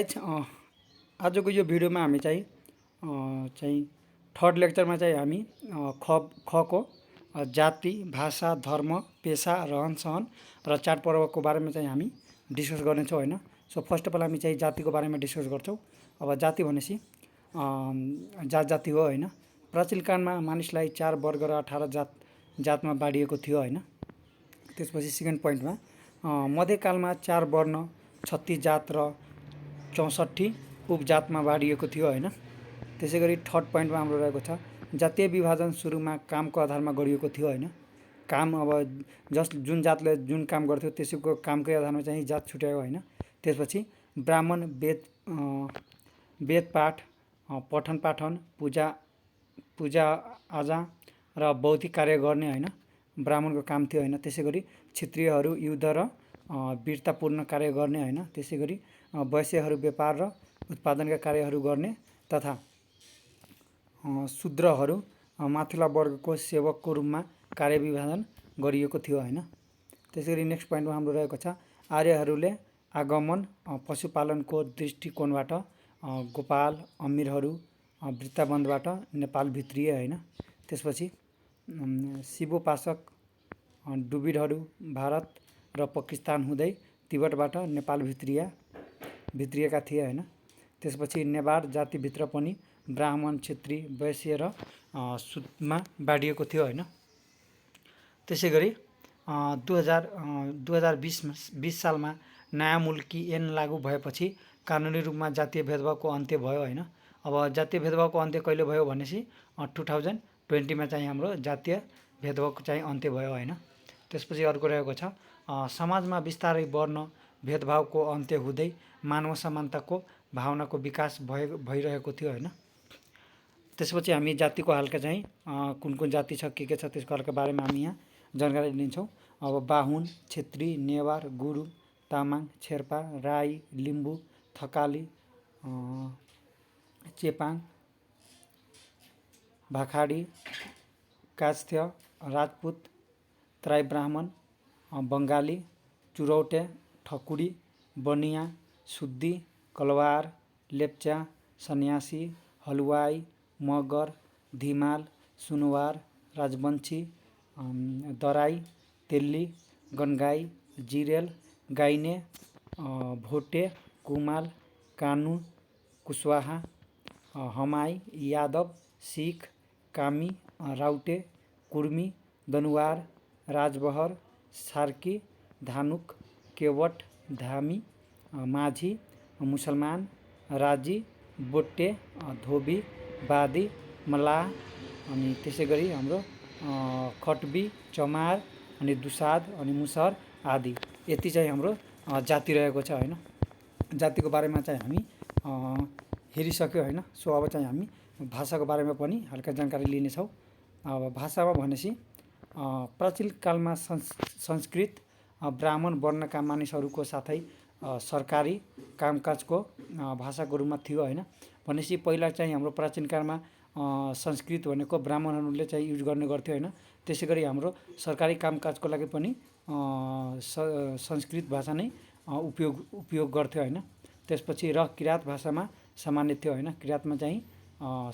आजको यो भिडियोमा हामी चाहिँ थर्ड लेक्चरमा चाहिँ हामी खको जाति, भाषा, धर्म, पेसा, रहन सहन र चाडपर्वको बारेमा चाहिँ हामी डिस्कस गर्नेछौँ हैन। सो फर्स्ट अफ अल हामी चाहिँ जातिको बारेमा डिस्कस गर्छौँ। अब जाति भनेपछि जाति हो हैन। प्राचीन कालमा मानिसलाई 4 वर्ग र 18 जातमा बाँडिएको थियो हैन। त्यसपछि सेकेन्ड पोइन्टमा मध्यकालमा 4 वर्ण, 36 जात र 64 उपजातमा बाँडिएको थियो हैन। त्यसैगरी थर्ड पोइन्टमा हाम्रो रहेको छ जातीय विभाजन सुरुमा कामको आधारमा गरिएको थियो हैन। काम अब जुन जातले जुन काम गर्थ्यो त्यसैको कामकै आधारमा चाहिँ जात छुट्यायो हैन। त्यसपछि ब्राह्मण वेद पाठ, पठन पाठन, पूजा आजा र बौद्धिक कार्य गर्ने हैन ब्राह्मणको काम थियो हैन। त्यसैगरी क्षत्रियहरू युद्ध र वीरतापूर्ण कार्य गर्ने हैन। त्यसैगरी वैश्यहरू व्यापार र उत्पादनका कार्यहरू गर्ने तथा शूद्रहरू माथिल्ला वर्गको सेवकको रूपमा कार्य विभाजन गरिएको थियो हैन। त्यसैगरी नेक्स्ट पोइन्टमा हाम्रो रहेको छ आर्यहरूले आगमन पशुपालनको दृष्टिकोणबाट गोपाल अमीरहरू वृत्ताबन्धबाट नेपाल भित्रिए हैन। त्यसपछि शिवोपासक डुबिडहरू भारत र पाकिस्तान हुँदै तिब्बतबाट नेपाल भित्रिएका थिए हैन। त्यसपछि नेवार जातिभित्र पनि ब्राह्मण, क्षेत्री, वैश्य र सुदमा बाँडिएको थियो हैन। त्यसैगरी 2020 सालमा नयाँ मुल्की ऐन लागू भएपछि कानुनी रूपमा जातीय भेदभावको अन्त्य भयो हैन। अब जातीय भेदभावको अन्त्य कहिले भयो भनेपछि 2020 चाहिँ हाम्रो जातीय भेदभावको चाहिँ अन्त्य भयो हैन। त्यसपछि अर्को रहेको छ समाजमा बिस्तारै वर्ण भेदभावको अन्त्य हुँदै मानव समानताको भावनाको विकास भइरहेको थियो हैन। त्यसपछि हामी जातिको हल्का चाहिँ कुन जाति छ के छ त्यसको हल्का बारेमा हामी यहाँ जानकारी लिन्छौँ। अब बाहुन, क्षेत्री, नेवार, गुरुङ, तामाङ, शेर्पा, राई, लिम्बू, थकाली, चेपाङ, भाखाडी, कास्थ, राजपूत, तराई ब्राह्मण, बङ्गाली, चुरौटे, ठकुरी, बनिया, सुद्दी, कलवार, लेप्चा, सन्यासी, हलुवाई, मगर, धिमाल, सुनवार, राजवंशी, दराई, तेल्ली, गनगाई, जिरेल, गाइने, भोटे, कुमाल, कानु, कुशवाहा, हमाई, यादव, सिख, कामी, राउटे, कुर्मी, दनुवार, राजबहर, सार्की, धानुक, केवट, धामी, माझी, मुसलमान, राजी, बोटे, धोबी, बादी, मल्लाह अनि त्यसैगरी हाम्रो खटबी, चमार अनि दुसाद अनि मुसहर आदि यति चाहिँ हाम्रो जाति रहेको छ हैन। जातिको बारेमा चाहिँ हामी हेरिसक्यो हैन। सो अब चाहिँ हामी भाषाको बारेमा पनि हल्का जानकारी लिनेछौँ। अब भाषामा भनेपछि प्राचीन कालमा संस्कृत ब्राह्मण वर्णका मानिसहरूको साथै सरकारी कामकाजको भाषाको रूपमा थियो हैन। भनेपछि पहिला चाहिँ हाम्रो प्राचीन कालमा संस्कृत भनेको ब्राह्मणहरूले चाहिँ युज गर्ने गर्थ्यो हैन। त्यसैगरी हाम्रो सरकारी कामकाजको लागि पनि संस्कृत भाषा नै उपयोग गर्थ्यो हैन। त्यसपछि र किराँत भाषामा सामान्य थियो हैन। किराँतमा चाहिँ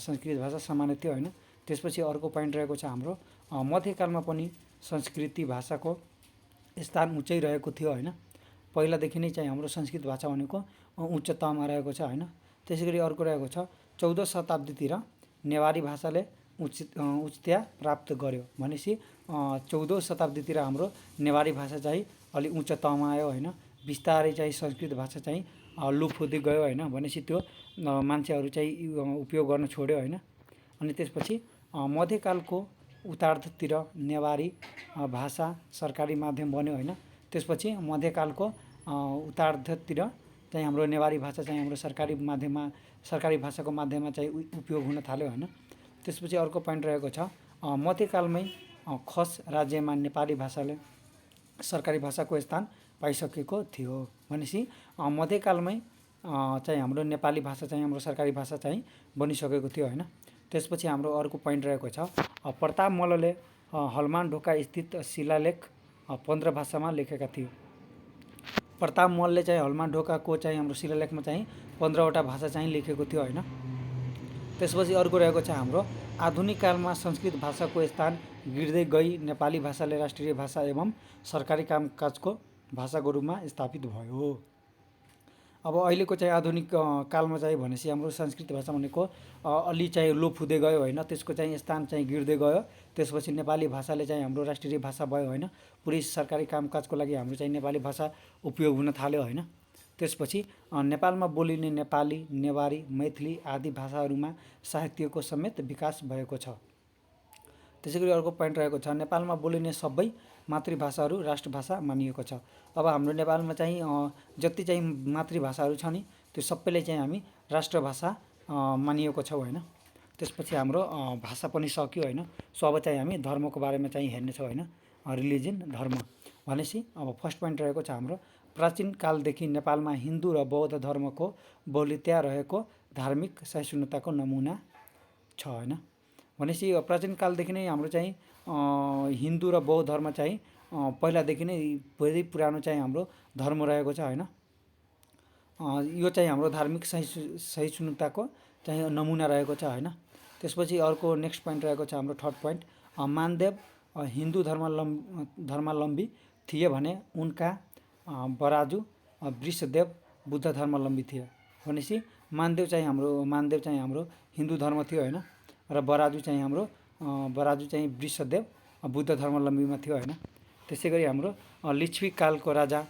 संस्कृत भाषा सामान्य थियो हैन। त्यसपछि अर्को पोइन्ट रहेको छ हाम्रो मध्यकालमा पनि संस्कृति भाषाको स्थान उच्चै रहेको थियो हैन। पहिलादेखि नै चाहिँ हाम्रो संस्कृत भाषा भनेको उच्च तहमा रहेको छ हैन। त्यसैगरी अर्को रहेको छ 14 शताब्दीतिर नेवारी भाषाले उच्चता प्राप्त गर्यो। भनेपछि 14 शताब्दीतिर हाम्रो नेवारी भाषा चाहिँ अलि उच्च तहमा आयो हैन। बिस्तारै चाहिँ संस्कृत भाषा चाहिँ लुप्त हुँदै गयो हैन। भनेपछि त्यो मान्छेहरू चाहिँ उपयोग गर्न छोड्यो हैन। अनि त्यसपछि मध्यकालको उत्तरार्धतिर नेवारी भाषा सरकारी माध्यम बन्यो हैन। त्यसपछि मध्यकालको उत्तरार्धतिर चाहिँ हाम्रो नेवारी भाषा चाहिँ हाम्रो सरकारी भाषाको माध्यममा चाहिँ उपयोग हुन थाल्यो हैन। त्यसपछि अर्को पोइन्ट रहेको छ मध्यकालमै खस राज्यमा नेपाली भाषाले सरकारी भाषाको स्थान पाइसकेको थियो। भनेपछि मध्यकालमै चाहिँ हाम्रो नेपाली भाषा चाहिँ हाम्रो सरकारी भाषा चाहिँ बनिसकेको थियो हैन। त्यसपछि हाम्रो अर्को पोइन्ट रहेको छ प्रताप मल्लले हलमान ढोका स्थित शिलालेख 15 भाषामा लेखेका थिए। प्रताप मलले चाहिँ हलमा ढोकाको चाहिँ हाम्रो शिलालेखमा चाहिँ 15वटा भाषा चाहिँ लेखेको थियो होइन। त्यसपछि अर्को रहेको छ हाम्रो आधुनिक कालमा संस्कृत भाषाको स्थान गिर्दै गई नेपाली भाषाले राष्ट्रिय भाषा एवं सरकारी कामकाजको भाषाको रूपमा स्थापित भयो। अब अहिलेको चाहिँ आधुनिक कालमा चाहिँ भनेपछि हाम्रो संस्कृत भाषा भनेको अलि चाहिँ लोप हुँदै गयो होइन, त्यसको चाहिँ स्थान चाहिँ गिर्दै गयो। त्यसपछि नेपाली भाषाले चाहिँ हाम्रो राष्ट्रिय भाषा भयो होइन, पुरै सरकारी कामकाजको लागि हाम्रो चाहिँ नेपाली भाषा उपयोग हुन थाल्यो होइन। त्यसपछि नेपालमा बोलिने नेपाली, नेवारी, मैथिली आदि भाषाहरूमा साहित्यको समेत विकास भएको छ। त्यसैगरी अर्को पोइन्ट रहेको छ नेपालमा बोलिने सबै मातृभाषाहरू राष्ट्रभाषा मानिएको छ। अब हाम्रो नेपालमा चाहिँ जति चाहिँ मातृभाषाहरू छ नि त्यो सबैले चाहिँ हामी राष्ट्रभाषा मानिएको छौँ होइन। त्यसपछि हाम्रो भाषा पनि सक्यो होइन। सो अब चाहिँ हामी धर्मको बारेमा चाहिँ हेर्नेछौँ होइन, रिलिजन धर्म भनेपछि अब फर्स्ट पोइन्ट रहेको छ हाम्रो प्राचीन कालदेखि नेपालमा हिन्दू र बौद्ध धर्मको बहुलता रहेको धार्मिक सहिष्णुताको नमुना छ होइन। भनेपछि प्राचीन कालदेखि नै हाम्रो चाहिँ हिन्दू र बौद्ध धर्म चाहिँ पहिलादेखि नै धेरै पुरानो चाहिँ हाम्रो धर्म रहेको छ होइन। यो चाहिँ हाम्रो धार्मिक सहिष्णुताको चाहिँ नमुना रहेको छ होइन। त्यसपछि अर्को नेक्स्ट पोइन्ट रहेको छ हाम्रो थर्ड पोइन्ट मानदेव हिन्दू धर्मावलम्बी थिए भने उनका बराजु वृषदेव बुद्ध धर्मावलम्बी थिए। भनेपछि मानदेव चाहिँ हाम्रो हिन्दू धर्म थियो होइन, र बराजु चाहिँ वृषदेव बुद्ध धर्मावलम्बीमा थियो होइन। त्यसै गरी हाम्रो लिच्छवी कालको राजा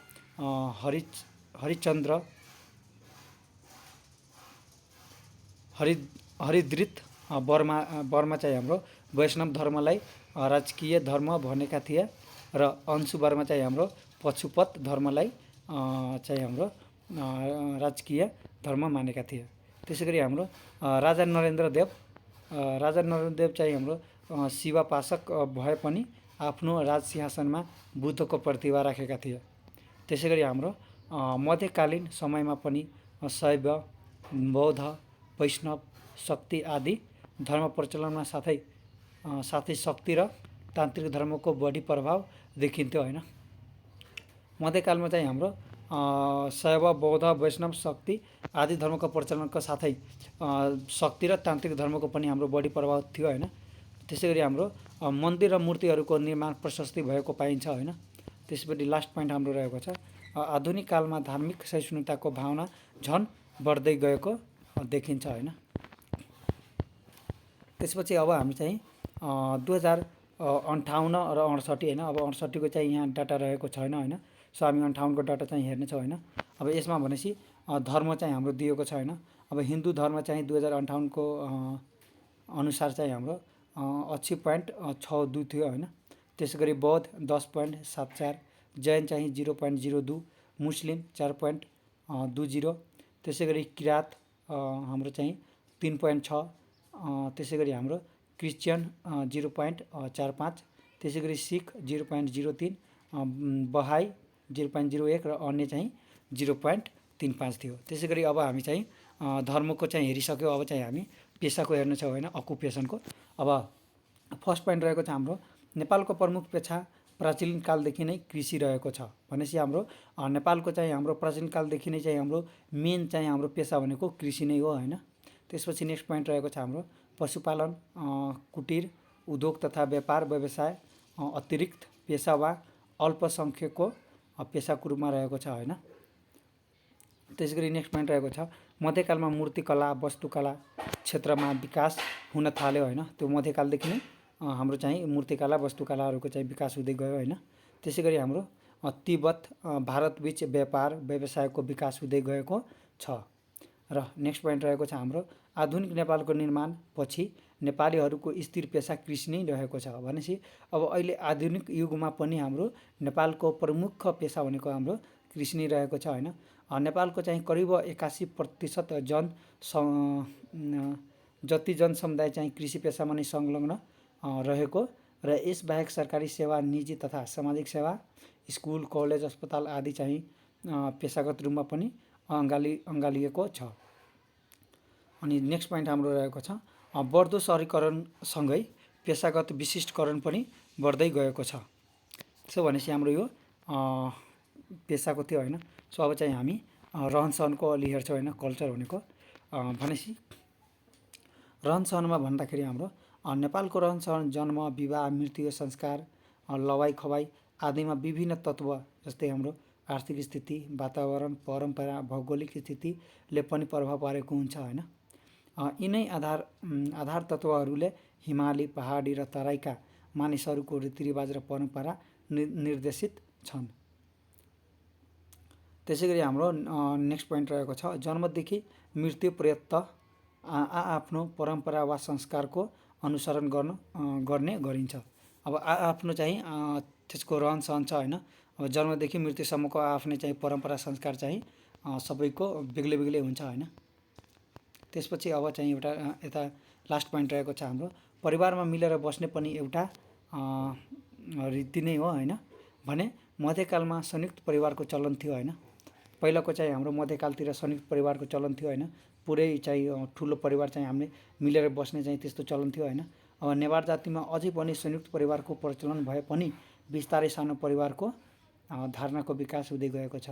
हरिद्रित वर्मा चाहिँ हाम्रो वैष्णव धर्मलाई राजकीय धर्म भनेका थिए र अंशु वर्मा चाहिँ हाम्रो पशुपत धर्मलाई चाहिँ हाम्रो राजकीय धर्म मानेका थिए। त्यसै गरी हाम्रो राजा नरेन्द्र देव चाहिँ हाम्रो शिवापासक भए पनि आफ्नो राजसिंहासनमा बुद्धको प्रतिभा राखेका थिए। त्यसै गरी हाम्रो मध्यकालीन समयमा पनि शैव, बौद्ध, वैष्णव, शक्ति आदि धर्म प्रचलनमा साथै शक्ति र तान्त्रिक धर्मको बढी प्रभाव देखिन्थ्यो होइन। मध्यकालमा चाहिँ हाम्रो शैव, बौद्ध, वैष्णव, शक्ति आदि धर्मको प्रचलनको साथै शक्ति र तान्त्रिक धर्मको पनि हाम्रो बढी प्रभाव थियो होइन। त्यसै गरी हाम्रो मन्दिर र मूर्तिहरूको निर्माण प्रशस्ति भएको पाइन्छ होइन। त्यसपछि लास्ट पोइन्ट हाम्रो रहेको छ आधुनिक कालमा धार्मिक सहिष्णुताको भावना झन बढ्दै गएको देखिन्छ होइन। त्यसपछि अब हामी चाहिँ 2058 र 68 होइन, अब 68 को चाहिँ यहाँ डाटा रहेको छैन होइन। सो हामी 58 को डाटा चाहिँ हेर्नेछौँ होइन। अब यसमा भनेपछि धर्म चाहिँ हाम्रो दिएको छ होइन। अब हिन्दू धर्म चाहिँ 2058 को अनुसार चाहिँ हाम्रो 80.62 थियो होइन। त्यसै गरी बौद्ध 10.74, जैन चाहिँ 0.02, मुस्लिम 4.20, त्यसै गरी किरात हाम्रो चाहिँ 3.6, त्यसै गरी हाम्रो क्रिस्चियन 0.45, त्यसै गरी सिख 0.03, बहाई 0.01 र अन्य चाहिँ 0.35 थियो। त्यसै गरी अब हामी चाहिँ धर्मको चाहिँ हेरिसक्यो। अब चाहिँ हामी पेसाको हेर्नेछौँ होइन, अकुपेसनको। अब फर्स्ट पोइन्ट रहेको छ हाम्रो नेपालको प्रमुख पेसा प्राचीन कालदेखि नै कृषि रहेको छ। भनेपछि हाम्रो नेपालको चाहिँ हाम्रो प्राचीन कालदेखि नै चाहिँ हाम्रो मेन चाहिँ हाम्रो पेसा भनेको कृषि नै हो होइन। त्यसपछि नेक्स्ट पोइन्ट रहेको छ हाम्रो पशुपालन, कुटीर उद्योग तथा व्यापार व्यवसाय अतिरिक्त पेसा वा अल्पसङ्ख्यकको पेसाको रूपमा रहेको छ होइन। त्यसै गरी नेक्स्ट पोइन्ट रहेको छ मध्यकालमा मूर्तिकला, वास्तुकला क्षेत्रमा विकास हुन थाल्यो होइन। त्यो मध्यकालदेखि नै हाम्रो चाहिँ मूर्तिकला, वास्तुकलाहरूको चाहिँ विकास हुँदै गयो होइन। त्यसै गरी हाम्रो तिब्बत भारतबीच व्यापार व्यवसायको विकास हुँदै गएको छ। र नेक्स्ट पोइन्ट रहेको छ हाम्रो आधुनिक नेपालको निर्माण पछि नेपालीहरूको स्थिर पेसा कृषि नै रहेको छ। भनेपछि अब अहिले आधुनिक युगमा पनि हाम्रो नेपालको प्रमुख पेसा भनेको हाम्रो कृषि नै रहेको छ होइन। नेपालको चाहिँ करिब 81% जति जनसमुदाय चाहिँ कृषि पेसामा नै संलग्न रहेको र यसबाहेक सरकारी सेवा, निजी तथा सामाजिक सेवा, स्कुल, कलेज, अस्पताल आदि चाहिँ पेसागत रूपमा पनि अँगालिएको छ। अनि नेक्स्ट पोइन्ट हाम्रो रहेको छ बढ्दो शहरीकरणसँगै पेसागत विशिष्टकरण पनि बढ्दै गएको छ। सो भनेपछि हाम्रो यो पेसाको थियो होइन। सो अब चाहिँ हामी रहनसहनको अलि हेर्छौँ होइन। कल्चर भनेको भनेपछि रहनसहनमा भन्दाखेरि हाम्रो नेपालको रहनसहन जन्म, विवाह, मृत्यु, संस्कार, लवाइ खवाइ आदिमा विभिन्न तत्त्व जस्तै हाम्रो आर्थिक स्थिति, वातावरण, परम्परा, भौगोलिक स्थितिले पनि प्रभाव पारेको हुन्छ होइन। यिनै आधार तत्त्वहरूले हिमाली, पहाडी र तराईका मानिसहरूको रीतिरिवाज र परम्परा निर्देशित छन्। त्यसै गरी हाम्रो नेक्स्ट पोइन्ट रहेको छ, जन्मदेखि मृत्यु पर्यन्त आफ्नो परम्परा वा संस्कारको अनुसरण गर्ने गरिन्छ। अब आफ्नो चाहिँ त्यसको रहनसहन छ होइन। अब जन्मदेखि मृत्युसम्मको आफ्नै चाहिँ परम्परा संस्कार चाहिँ सबैको बेग्लै बेग्लै हुन्छ होइन। त्यसपछि अब चाहिँ एउटा यता लास्ट पोइन्ट रहेको छ हाम्रो, परिवारमा मिलेर बस्ने पनि एउटा रीति नै हो होइन। भने मध्यकालमा संयुक्त परिवारको चलन थियो होइन। पहिलाको चाहिँ हाम्रो मध्यकालतिर संयुक्त परिवारको चलन थियो होइन। पुरै चाहिँ ठुलो परिवार चाहिँ हामीले मिलेर बस्ने चाहिँ त्यस्तो चलन थियो होइन। अब नेवार जातिमा अझै पनि संयुक्त परिवारको प्रचलन भए पनि बिस्तारै सानो परिवारको धारणाको विकास हुँदै गएको छ।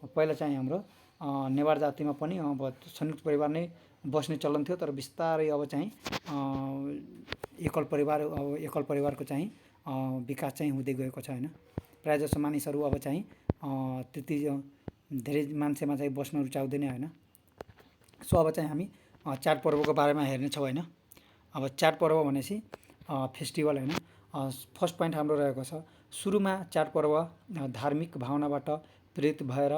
पहिला चाहिँ हाम्रो नेवार जातिमा पनि अब संयुक्त परिवार नै बस्ने चलन थियो, तर बिस्तारै अब चाहिँ एकल परिवारको चाहिँ विकास चाहिँ हुँदै गएको छ होइन। प्रायःजसो मानिसहरू अब चाहिँ त्यति धेरै मान्छेमा चाहिँ बस्न रुचाउँदैन होइन। सो अब चाहिँ हामी चाडपर्वको बारेमा हेर्नेछौँ होइन। अब चाडपर्व भनेपछि फेस्टिभल होइन। फर्स्ट पोइन्ट हाम्रो रहेको छ, सुरुमा चाडपर्व धार्मिक भावनाबाट प्रेरित भएर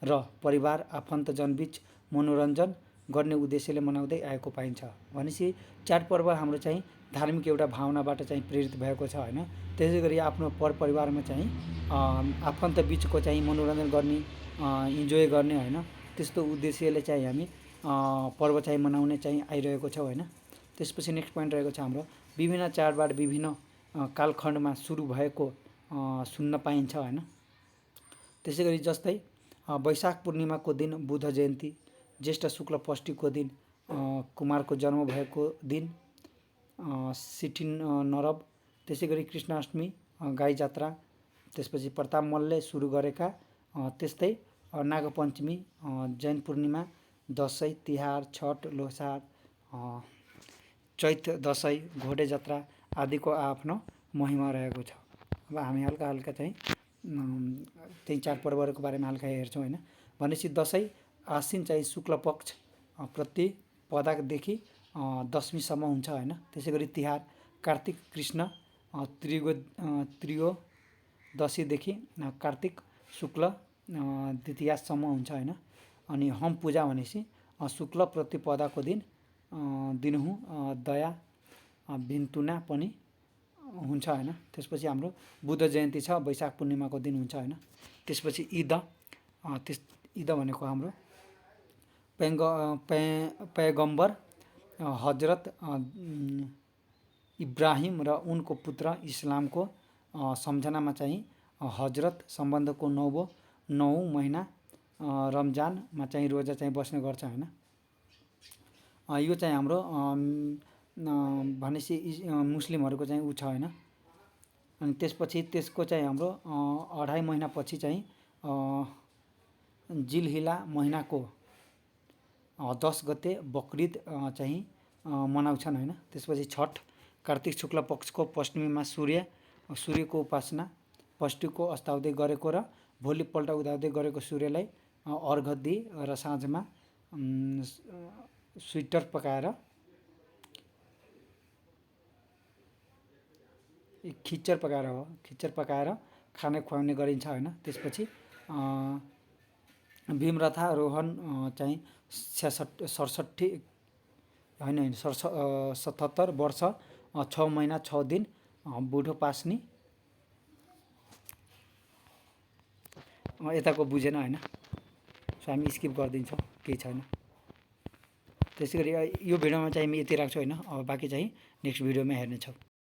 र परिवार आफन्तजनबीच मनोरञ्जन गर्ने उद्देश्यले मनाउँदै आएको पाइन्छ। भनेपछि चाडपर्व हाम्रो चाहिँ धार्मिक एउटा भावनाबाट चाहिँ प्रेरित भएको छ होइन। त्यसै गरी आफ्नो परिवारमा चाहिँ आफन्त बिचको चाहिँ मनोरञ्जन गर्ने, इन्जोय गर्ने होइन, त्यस्तो उद्देश्यले चाहिँ हामी पर्व चाहिँ मनाउने चाहिँ आइरहेको छौँ होइन। त्यसपछि नेक्स्ट पोइन्ट रहेको छ हाम्रो, विभिन्न चाडबाड विभिन्न कालखण्डमा सुरु भएको सुन्न पाइन्छ होइन। त्यसै गरी जस्तै वैशाख पूर्णिमाको दिन बुद्ध जयन्ती, ज्येष्ठ शुक्ल पष्ठीको दिन कुमारको जन्म भएको दिन सिटिन नरब, त्यसै गरी कृष्णाष्टमी, गाई जात्रा, त्यसपछि प्रताप मल्लले सुरु गरेका, त्यस्तै नागपञ्चमी, जैन पूर्णिमा, दसैँ, तिहार, छठ, लोसार, चैत दसैँ, घोडे जात्रा आदिको आफ्नो महिमा रहेको छ। अब हामी हल्का हल्का चाहिँ त्यही चाडपर्वहरूको बारेमा हल्का हेर्छौँ होइन। भनेपछि दसैँ आश्विन चाहिँ शुक्ल पक्ष प्रतिपदादेखि दशमीसम्म हुन्छ होइन। त्यसै गरी तिहार कार्तिक कृष्ण त्रयोदशीदेखि कार्तिक शुक्ल द्वितीयासम्म हुन्छ होइन। अनि हम पूजा भनेपछि शुक्ल प्रतिपदाको दिन दिनहुँ दया भिन्तुना पनि हुन्छ होइन। त्यसपछि हाम्रो बुद्ध जयन्ती छ, वैशाख पूर्णिमाको दिन हुन्छ होइन। त्यसपछि ईद भनेको हाम्रो पैगम्बर हजरत इब्राहिम र उनको पुत्र इस्लामको सम्झनामा चाहिँ हजरत सम्बन्धको 9औँ महिना रमजानमा चाहिँ रोजा चाहिँ बस्ने गर्छ होइन। यो चाहिँ हाम्रो भनेपछि मुस्लिमहरूको चाहिँ ऊ छ होइन। अनि त्यसपछि त्यसको चाहिँ हाम्रो 2.5 महिनापछि चाहिँ जिलहिला महिनाको 10 गते बकरिद चाहिँ मनाउँछन् होइन। त्यसपछि छठ कार्तिक शुक्ल पक्षको पश्चिमीमा सूर्यको उपासना, पष्ठीको अस्ताउँदै गरेको र भोलिपल्ट उदाउँदै गरेको सूर्यलाई अर्घ दिई र साँझमा स्वेटर पकाएर खिचर पकाएर खाना खुवाउने गरिन्छ होइन। त्यसपछि भीमरथारोहण चाहिँ 77 वर्ष 6 महिना 6 दिन बुढो पास्नी यताको बुझेन होइन। सो हामी स्किप गरिदिन्छौँ, केही छैन। त्यसै गरी यो भिडियोमा चाहिँ हामी यति राख्छौँ होइन। अब बाँकी चाहिँ नेक्स्ट भिडियोमा हेर्नेछौँ।